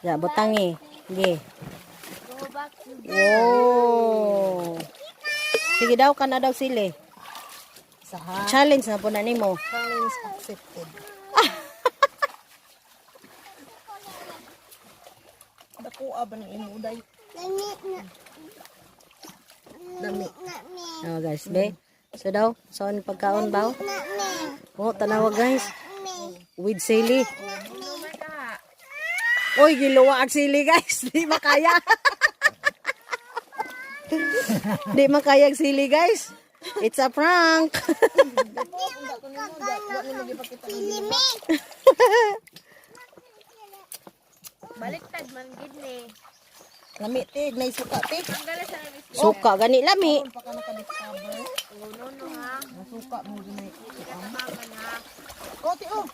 Ya, butangi. Sige. Go back to Wow. Sige daw, ka na daw sili. Saha. Challenge na po na nimo. Challenge accepted. Dakuha ba ng inuday? Dami. Oh, guys, be. So daw, saan pagkaon ba? Oh, tanawa guys. With sili. Oy, giluwa ang sili guys. Di makaya. Di makaya ang sili guys. It's a prank. baliktad man gid ni. Lami tig, nay suka tig. Ang gala sa nabis. Suka gani lami. Pa ka naka-discover. Oh, no ha. Masuka mo din ay. Katabangan ha. Kote oh.